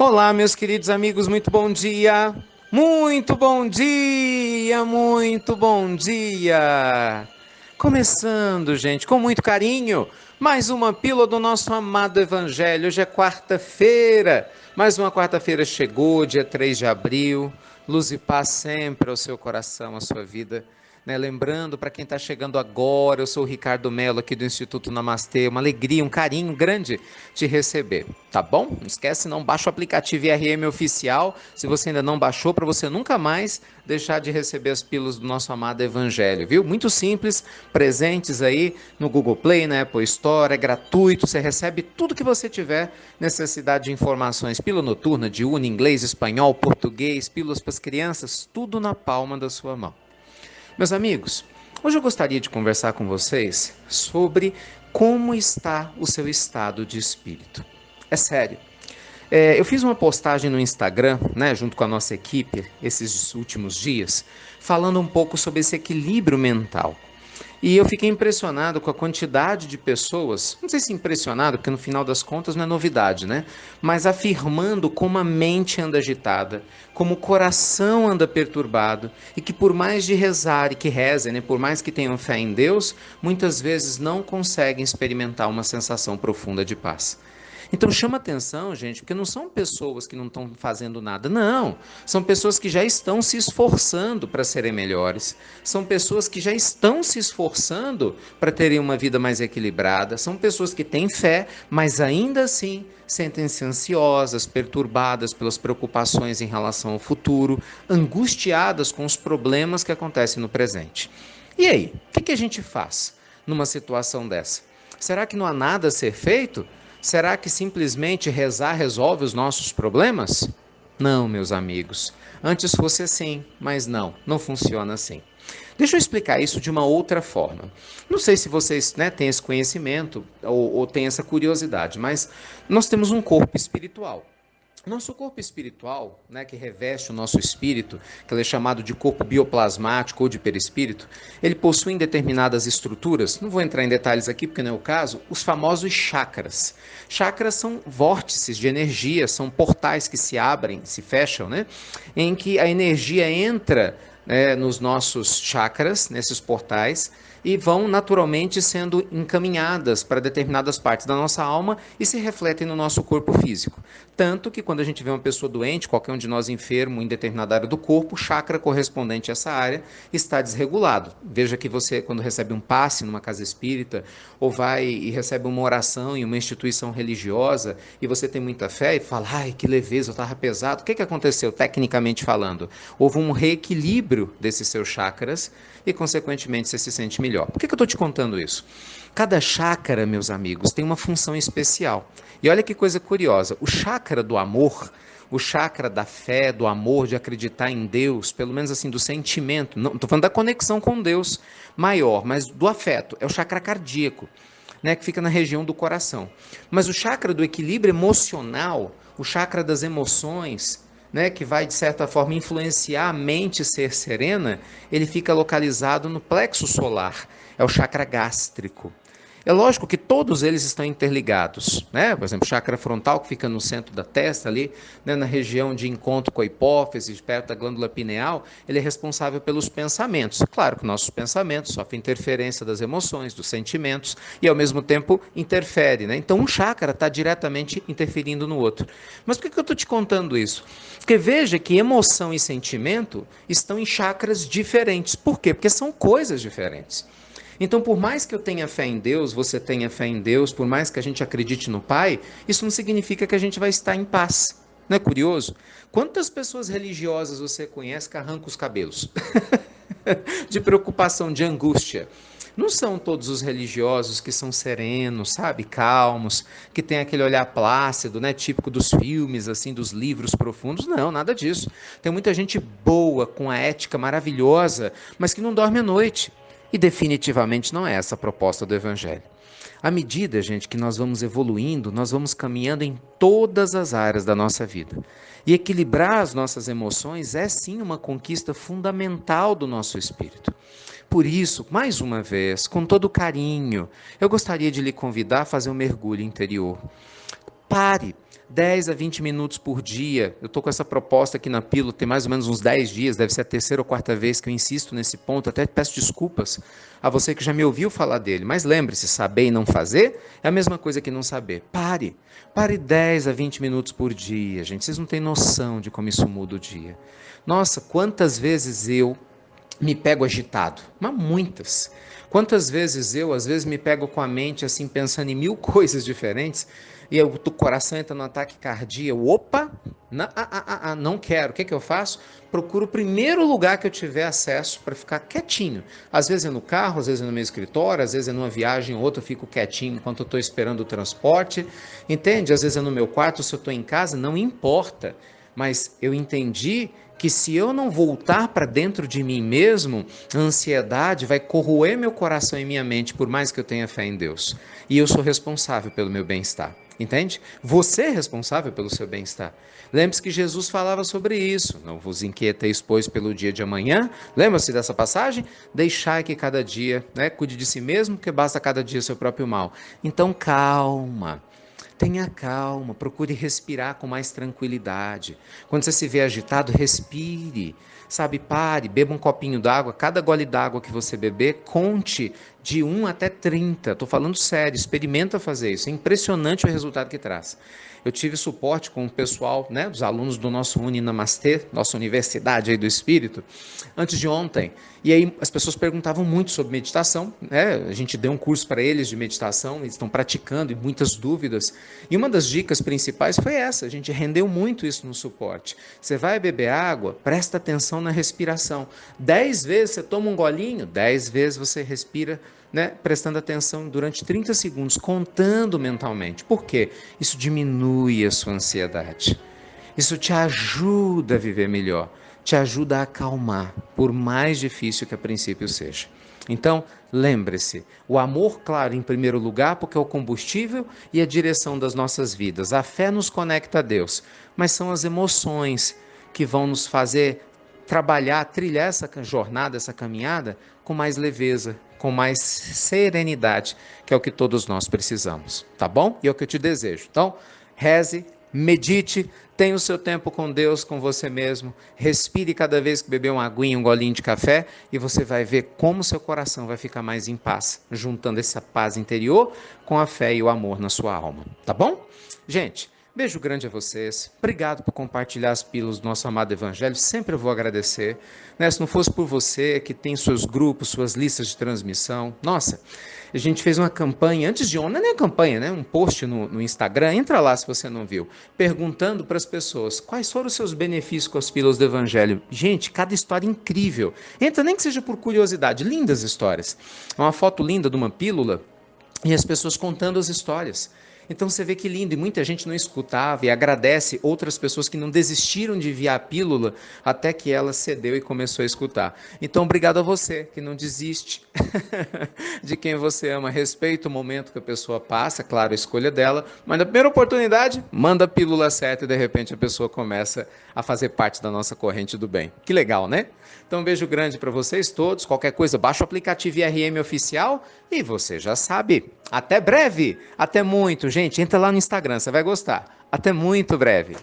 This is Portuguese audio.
Olá, meus queridos amigos, muito bom dia! Muito bom dia! Muito bom dia! Começando, gente, com muito carinho, mais uma pílula do nosso amado Evangelho. Hoje é quarta-feira, mais uma quarta-feira chegou, dia 3 de abril. Luz e paz sempre ao seu coração, à sua vida. Lembrando, para quem está chegando agora, eu sou o Ricardo Mello, aqui do Instituto Namastê. Uma alegria, um carinho grande te receber, tá bom? Não esquece, não baixa o aplicativo IRM Oficial, se você ainda não baixou, para você nunca mais deixar de receber as pílulas do nosso amado Evangelho, viu? Muito simples, presentes aí no Google Play, na Apple Store, é gratuito, você recebe tudo que você tiver necessidade de informações. Pílula noturna, diurna, inglês, espanhol, português, pílulas para as crianças, tudo na palma da sua mão. Meus amigos, hoje eu gostaria de conversar com vocês sobre como está o seu estado de espírito. É sério. Eu fiz uma postagem no Instagram, junto com a nossa equipe, esses últimos dias, falando um pouco sobre esse equilíbrio mental. E eu fiquei impressionado com a quantidade de pessoas, não sei se impressionado, porque no final das contas não é novidade, né? Mas afirmando como a mente anda agitada, como o coração anda perturbado, e que por mais de rezar e que rezem, né, por mais que tenham fé em Deus, muitas vezes não conseguem experimentar uma sensação profunda de paz. Então chama atenção, gente, porque não são pessoas que não estão fazendo nada, não. São pessoas que já estão se esforçando para serem melhores. São pessoas que já estão se esforçando para terem uma vida mais equilibrada. São pessoas que têm fé, mas ainda assim sentem-se ansiosas, perturbadas pelas preocupações em relação ao futuro, angustiadas com os problemas que acontecem no presente. E aí, o que a gente faz numa situação dessa? Será que não há nada a ser feito? Será que simplesmente rezar resolve os nossos problemas? Não, meus amigos. Antes fosse assim, mas não funciona assim. Deixa eu explicar isso de uma outra forma. Não sei se vocês têm esse conhecimento ou têm essa curiosidade, mas nós temos um corpo espiritual. Nosso corpo espiritual, que reveste o nosso espírito, que ele é chamado de corpo bioplasmático ou de perispírito, ele possui determinadas estruturas, não vou entrar em detalhes aqui porque não é o caso, os famosos chakras. Chakras são vórtices de energia, são portais que se abrem, se fecham, em que a energia entra nos nossos chakras, nesses portais, e vão naturalmente sendo encaminhadas para determinadas partes da nossa alma e se refletem no nosso corpo físico. Tanto que quando a gente vê uma pessoa doente, qualquer um de nós enfermo em determinada área do corpo, o chakra correspondente a essa área está desregulado. Veja que você, quando recebe um passe numa casa espírita, ou vai e recebe uma oração em uma instituição religiosa, e você tem muita fé e fala, ai, que leveza, eu estava pesado. O que aconteceu, tecnicamente falando? Houve um reequilíbrio desses seus chakras e, consequentemente, você se sente melhor. Por que eu estou te contando isso? Cada chakra, meus amigos, tem uma função especial. E olha que coisa curiosa, o chakra do amor, o chakra da fé, do amor, de acreditar em Deus, pelo menos assim, do sentimento, não estou falando da conexão com Deus maior, mas do afeto, é o chakra cardíaco, que fica na região do coração. Mas o chakra do equilíbrio emocional, o chakra das emoções, que vai, de certa forma, influenciar a mente ser serena, ele fica localizado no plexo solar, é o chakra gástrico. É lógico que todos eles estão interligados, Por exemplo, o chakra frontal, que fica no centro da testa, ali, na região de encontro com a hipófise, perto da glândula pineal, ele é responsável pelos pensamentos. Claro que nossos pensamentos sofrem interferência das emoções, dos sentimentos, e ao mesmo tempo interfere, Então um chakra está diretamente interferindo no outro. Mas por que eu estou te contando isso? Porque veja que emoção e sentimento estão em chakras diferentes. Por quê? Porque são coisas diferentes. Então, por mais que eu tenha fé em Deus, você tenha fé em Deus, por mais que a gente acredite no Pai, isso não significa que a gente vai estar em paz. Não é curioso? Quantas pessoas religiosas você conhece que arrancam os cabelos? De preocupação, de angústia. Não são todos os religiosos que são serenos, sabe, calmos, que têm aquele olhar plácido, típico dos filmes, assim, dos livros profundos. Não, nada disso. Tem muita gente boa, com a ética maravilhosa, mas que não dorme à noite. E definitivamente não é essa a proposta do Evangelho. À medida, gente, que nós vamos evoluindo, nós vamos caminhando em todas as áreas da nossa vida. E equilibrar as nossas emoções é sim uma conquista fundamental do nosso espírito. Por isso, mais uma vez, com todo carinho, eu gostaria de lhe convidar a fazer um mergulho interior. pare. 10 a 20 minutos por dia. Eu estou com essa proposta aqui na Pílula, tem mais ou menos uns 10 dias, deve ser a terceira ou quarta vez que eu insisto nesse ponto, até peço desculpas a você que já me ouviu falar dele, mas lembre-se, saber e não fazer é a mesma coisa que não saber. Pare 10 a 20 minutos por dia, gente, vocês não têm noção de como isso muda o dia. Nossa, quantas vezes eu me pego agitado, mas muitas. Quantas vezes eu, às vezes, me pego com a mente assim, pensando em mil coisas diferentes, e o coração entra no ataque cardíaco. Opa, não quero. O que eu faço? Procuro o primeiro lugar que eu tiver acesso para ficar quietinho. Às vezes é no carro, às vezes é no meu escritório, às vezes é numa viagem ou outra, eu fico quietinho enquanto eu estou esperando o transporte. Entende? Às vezes é no meu quarto, se eu estou em casa, não importa. Mas eu entendi que se eu não voltar para dentro de mim mesmo, a ansiedade vai corroer meu coração e minha mente, por mais que eu tenha fé em Deus. E eu sou responsável pelo meu bem-estar. Entende? Você é responsável pelo seu bem-estar. Lembre-se que Jesus falava sobre isso. Não vos inquieteis, pois, pelo dia de amanhã. Lembra-se dessa passagem? Deixai que cada dia, cuide de si mesmo, que basta cada dia seu próprio mal. Então, calma. Tenha calma, procure respirar com mais tranquilidade. Quando você se vê agitado, respire. Sabe, pare, beba um copinho d'água. Cada gole d'água que você beber, conte de 1 até 30. Estou falando sério, experimenta fazer isso. É impressionante o resultado que traz. Eu tive suporte com o pessoal, dos alunos do nosso Uninamastê, nossa Universidade aí do Espírito, antes de ontem. E aí as pessoas perguntavam muito sobre meditação, A gente deu um curso para eles de meditação, eles estão praticando e muitas dúvidas. E uma das dicas principais foi essa, a gente rendeu muito isso no suporte. Você vai beber água, presta atenção na respiração. 10 vezes você toma um golinho, 10 vezes você respira, prestando atenção durante 30 segundos, contando mentalmente. Por quê? Isso diminui a sua ansiedade. Isso te ajuda a viver melhor, te ajuda a acalmar, por mais difícil que a princípio seja. Então, lembre-se, o amor, claro, em primeiro lugar, porque é o combustível e a direção das nossas vidas. A fé nos conecta a Deus, mas são as emoções que vão nos fazer trabalhar, trilhar essa jornada, essa caminhada com mais leveza, com mais serenidade, que é o que todos nós precisamos, tá bom? E é o que eu te desejo. Então, reze, medite, tenha o seu tempo com Deus, com você mesmo, respire cada vez que beber uma aguinha, um golinho de café, e você vai ver como seu coração vai ficar mais em paz, juntando essa paz interior com a fé e o amor na sua alma, tá bom? Gente, beijo grande a vocês, obrigado por compartilhar as pílulas do nosso amado Evangelho, sempre eu vou agradecer, Se não fosse por você que tem seus grupos, suas listas de transmissão, nossa, a gente fez uma campanha, antes de ontem, não é nem campanha, um post no Instagram, entra lá se você não viu, perguntando para as pessoas quais foram os seus benefícios com as pílulas do Evangelho. Gente, cada história incrível, entra nem que seja por curiosidade, lindas histórias, uma foto linda de uma pílula, e as pessoas contando as histórias. Então você vê que lindo, e muita gente não escutava e agradece outras pessoas que não desistiram de enviar a pílula até que ela cedeu e começou a escutar. Então obrigado a você que não desiste de quem você ama, respeita o momento que a pessoa passa, claro, a escolha dela, mas na primeira oportunidade, manda a pílula certa e de repente a pessoa começa a fazer parte da nossa corrente do bem. Que legal, né? Então um beijo grande para vocês todos, qualquer coisa, baixa o aplicativo IRM Oficial e você já sabe. Até breve, até muito, gente, entra lá no Instagram, você vai gostar. Até muito breve.